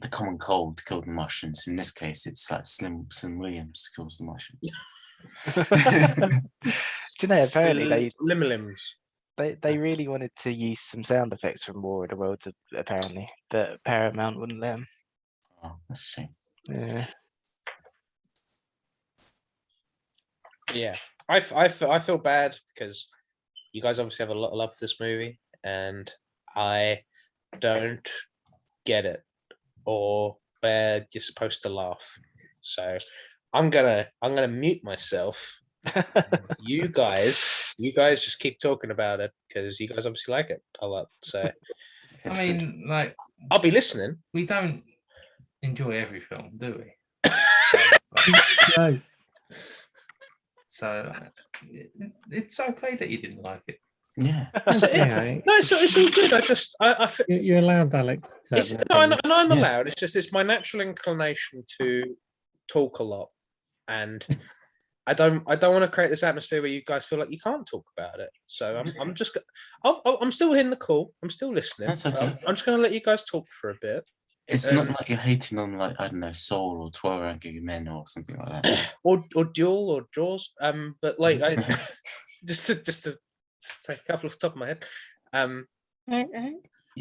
common cold killed the Martians. In this case, it's like Slim Williams kills the Martians. Do you know, apparently they really wanted to use some sound effects from War of the Worlds, apparently, but Paramount wouldn't let them. Oh, that's a shame. Yeah. Yeah, I feel bad because you guys obviously have a lot of love for this movie, and I don't get it or where you're supposed to laugh. So I'm gonna mute myself. You guys just keep talking about it because you guys obviously like it a lot. So I mean, like, I'll be listening. We don't enjoy every film, do we? No. So it's okay that you didn't like it. Yeah. It's all good. You're allowed, Alex. I'm allowed. It's just it's my natural inclination to talk a lot, and I don't want to create this atmosphere where you guys feel like you can't talk about it. So I'm still in the call. I'm still listening. That's okay. I'm just going to let you guys talk for a bit. It's not like you're hating on, like, I don't know, Soul or 12 Angry Men or something like that. or Duel or Jaws. But like just to take a couple off the top of my head.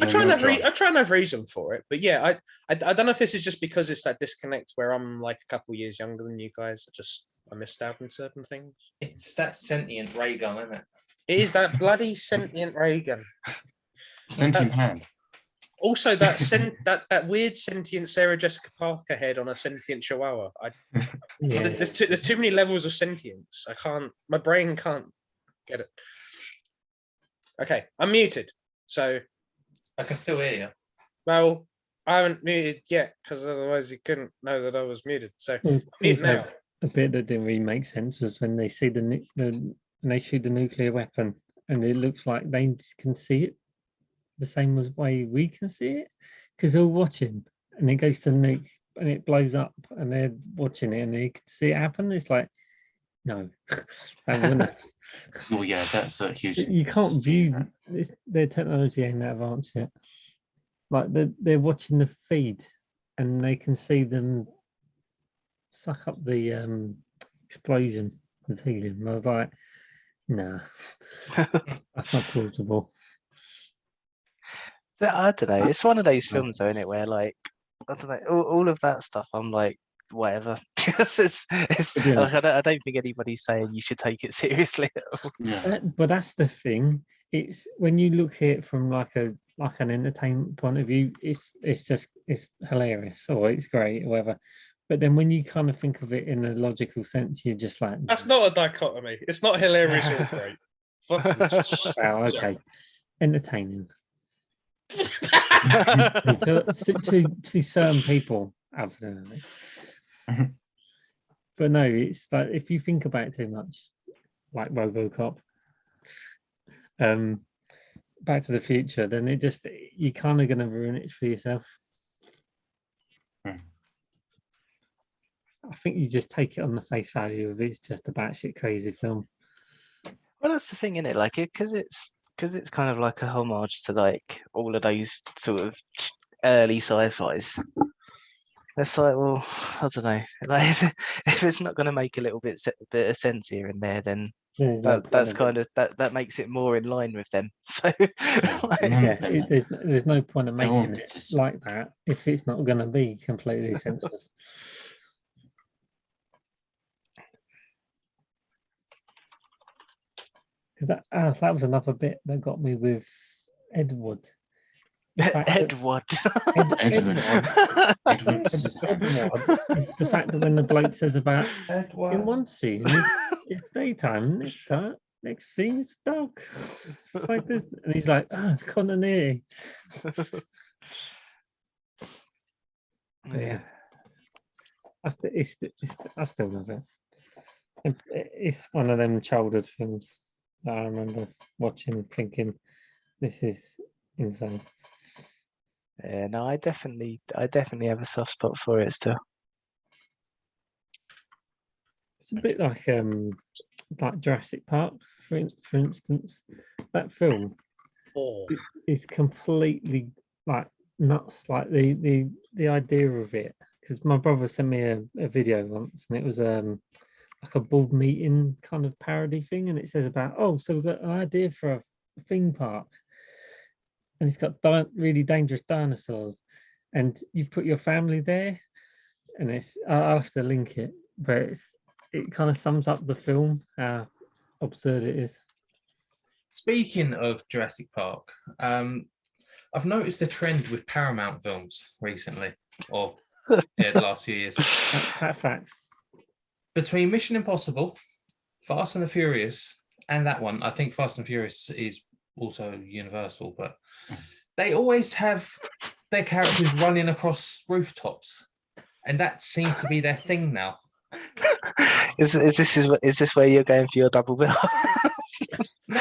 I try and have reason for it, but yeah, I don't know if this is just because it's that disconnect where I'm like a couple years younger than you guys. I missed out on certain things. It's that sentient ray gun, isn't it? It is that bloody sentient ray gun. Sentient hand. Also, that weird sentient Sarah Jessica Parker head on a sentient Chihuahua. There's too many levels of sentience. My brain can't get it. Okay, I'm muted, so I can still hear you. Well, I haven't muted yet because otherwise you couldn't know that I was muted. So I'm muted now. A bit that didn't really make sense was when they see when they shoot the nuclear weapon, and it looks like they can see it the same as way we can see it, because they're watching, and it goes to the nuke and it blows up, and they're watching it and they can see it happen. It's like, no, that wouldn't. Oh yeah, that's a huge. You can't view their technology ain't that advanced yet. Like they're watching the feed, and they can see them suck up the explosion with helium. I was like, nah, that's not plausible. I don't know. It's one of those films, though, isn't it, where like I don't know, all of that stuff. I'm like, whatever, because it's like, I don't think anybody's saying you should take it seriously at all. Yeah. But that's the thing. It's when you look at it from like an entertainment point of view, it's hilarious or it's great or whatever. But then when you kind of think of it in a logical sense, you're just like, that's not a dichotomy. It's not hilarious or great. Wow, okay, entertaining. to certain people, evidently. But no, it's like if you think about it too much, like RoboCop, Back to the Future, then you're kind of going to ruin it for yourself. I think you just take it on the face value of it's just a batshit crazy film. Well, that's the thing, isn't it? Like because it's kind of like a homage to like all of those sort of early sci-fis. It's like, well, I don't know. Like if it's not going to make a little bit of sense here and there, then that's kind of that makes it more in line with them. So there's no point in making it like that if it's not going to be completely senseless. Because that was another bit that got me with Edward. Edward. Edward. The fact that when the bloke says about Edward. In one scene it's daytime, next scene it's dark. It's like this, and he's like, continuity. Yeah, I still love it. It's one of them childhood films that I remember watching, thinking, this is insane. Yeah, no, I definitely have a soft spot for it still. It's a bit like Jurassic Park, for instance. That film is completely like nuts. Like the idea of it, because my brother sent me a video once, and it was like a board meeting kind of parody thing, and it says about, so we've got an idea for a theme park, and it's got really dangerous dinosaurs, and you put your family there, and I'll have to link it, but it kind of sums up the film, how absurd it is. Speaking of Jurassic Park, I've noticed a trend with Paramount films recently, or the last few years. Facts. Between Mission Impossible, Fast and the Furious, and that one, I think Fast and Furious is also Universal, but they always have their characters running across rooftops, and that seems to be their thing now. Is this where you're going for your double bill? No.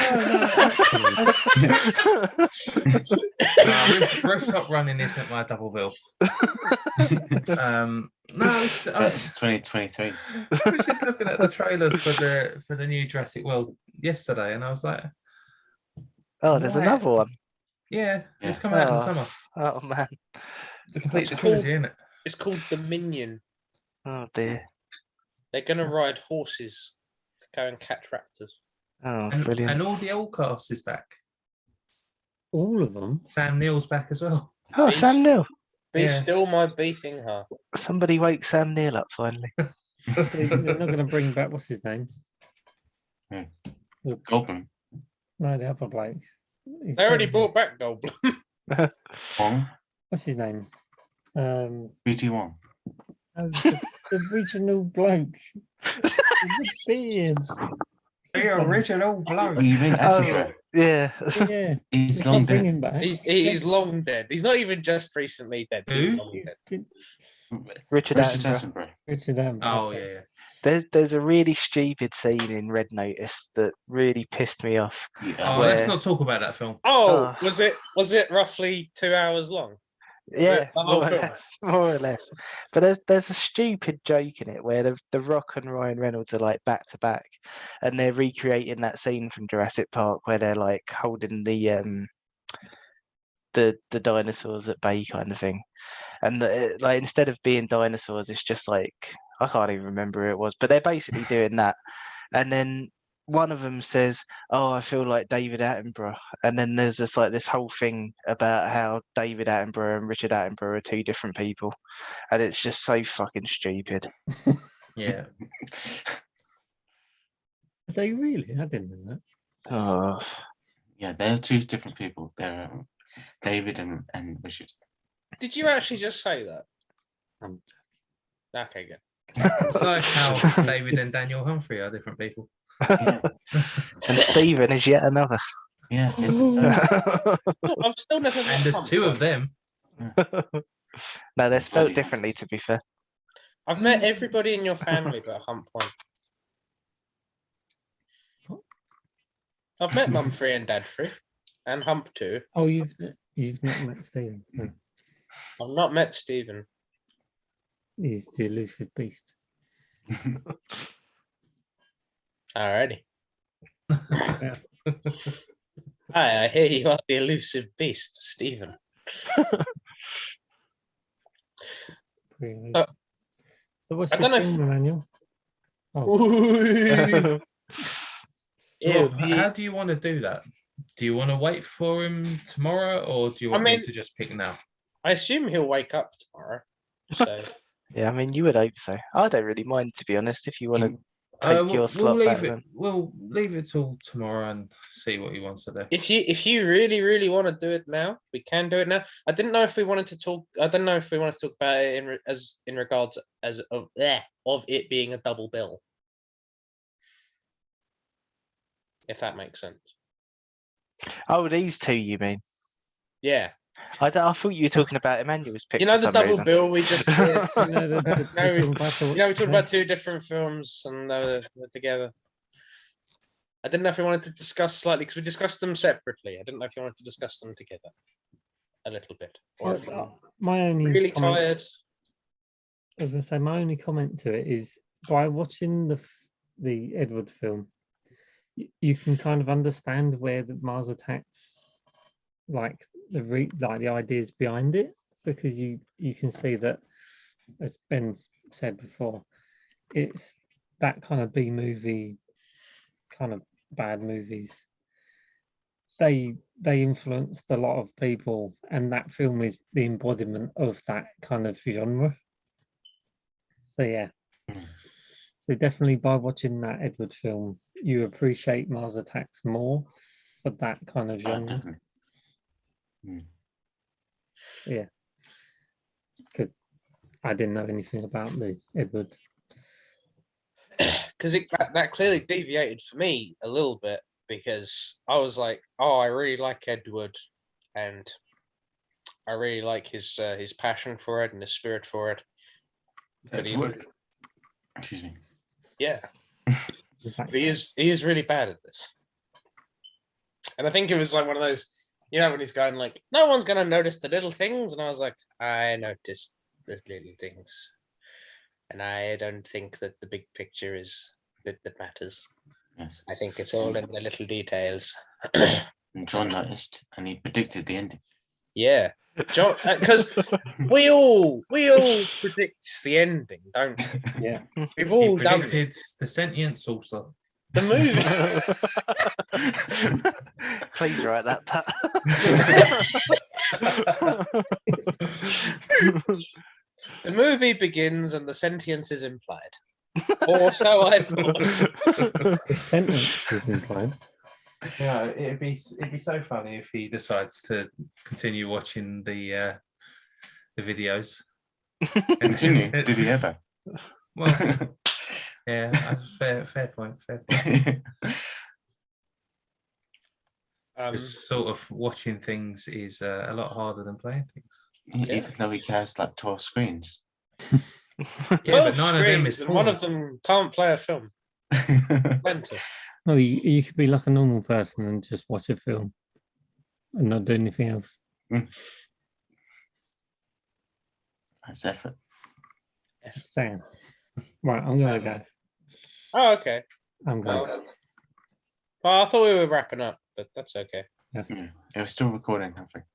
Rooftop running isn't my double bill. That's 2023. I was just looking at the trailer for the new Jurassic World yesterday, and I was like, "Oh, there's another one." Yeah, it's come out in the summer. Oh man, the complete trilogy, isn't it? It's called Dominion. Oh dear. They're gonna ride horses to go and catch raptors. Oh, brilliant! And all the old cast is back. All of them. Sam Neill's back as well. Oh, Beast. Sam Neill. Be Yeah. still my beating heart. Somebody wake Sam Neill up finally. They're not going to bring back, what's his name? Goldblum. No, the other bloke. He's They already dead. brought back Goldblum. Wong. What's his name? BT Wong. The original bloke. With the beard. The original Oh, bloke. you mean Attenborough? Yeah. Yeah. He's They long can't bring dead. him back. He's long dead. He's not even just recently dead. He's Who? long dead. Richard Richard Attenborough. Attenborough. Richard Attenborough. Oh yeah. There's a really stupid scene in Red Notice that really pissed me off. Yeah. Oh, let's Where- not talk about that film. Oh, Oh. was it roughly 2 hours long? Was Yeah, it the whole more or film? less, more or less. But there's a stupid joke in it where the Rock and Ryan Reynolds are like back to back, and they're recreating that scene from Jurassic Park where they're like holding the dinosaurs at bay kind of thing, and like instead of being dinosaurs, it's just like I can't even remember who it was, but they're basically doing that, and then one of them says, "Oh, I feel like David Attenborough," and then there's this like this whole thing about how David Attenborough and Richard Attenborough are two different people, and it's just so fucking stupid. Yeah. Are they really? I didn't know that. Oh, Yeah, they're two different people. They're David and Richard. Did you actually just say that? Um, Okay, good. It's like how David and Daniel Humphrey are different people. Yeah, and Stephen is yet another. yeah. It's the third. Oh, I've still never met And there's Hump two one. of them. No, they're spelled differently, to be fair. I've met everybody in your family but Hump one. I've met Mum 3 and Dad 3 and Hump 2. Oh, you've not met Stephen. No. I've not met Stephen. He's the elusive beast. Alrighty. Yeah. Hi, I hear you are the elusive beast, Stephen. Pretty So- So what's I your don't know if- film, Emmanuel? Oh, Ooh. So Ew, how do you want to do that? Do you want to wait for him tomorrow, or do you want mean- me to just pick now? I assume he'll wake up tomorrow. So Yeah, I mean, you would hope so. I don't really mind, to be honest, if you want to take your slot back then. We'll leave it till tomorrow and see what he wants to do. if you really want to do it now, we can do it now. I didn't know if we wanted to talk. I don't know if we want to talk about it in regards as of it being a double bill. If that makes sense. Oh, these two, you mean? Yeah. I thought you were talking about Emmanuel's pick. You know for the some double reason. bill we just did. no, We talked about two different films and they're together. I didn't know if we wanted to discuss slightly because we discussed them separately. I didn't know if you wanted to discuss them together a little bit. Or if you're my only really comment, tired. I was going to say my only comment to it is by watching the Edward film, you can kind of understand where the Mars Attacks, like the ideas behind it, because you can see that, as Ben said before, it's that kind of B movie, kind of bad movies. They influenced a lot of people, and that film is the embodiment of that kind of genre. So yeah. So definitely by watching that Edward film, you appreciate Mars Attacks more for that kind of genre. Definitely. Yeah, because I didn't know anything about the Edward. Because that clearly deviated for me a little bit because I was like, oh, I really like Edward, and I really like his passion for it and his spirit for it. But Excuse me. Yeah, but he is really bad at this, and I think it was like one of those, when he's going like, no one's gonna notice the little things, and I was like, I noticed the little things, and I don't think that the big picture is the bit that matters. Yes. I think it's all in the little details. And John noticed, and he predicted the ending. Yeah, John, because we all predict the ending, don't we? Yeah, We've He all done predicted it. the sentient saucer. The movie. Please write that, Pat. The movie begins and the sentience is implied. Or so I thought. The sentence is implied. Yeah, it'd be so funny if he decides to continue watching the videos. Continue. Did he ever? Well, yeah, fair point. Just sort of watching things is a lot harder than playing things. Even though he has like 12 screens. Yeah, but none of them is and one of them can't play a film. Mental. No, you could be like a normal person and just watch a film and not do anything else. That's effort. Just saying. Right, I'm gonna go. Oh, okay. I'm going. Well, I thought we were wrapping up, but that's okay. Yes. It was still recording, I think.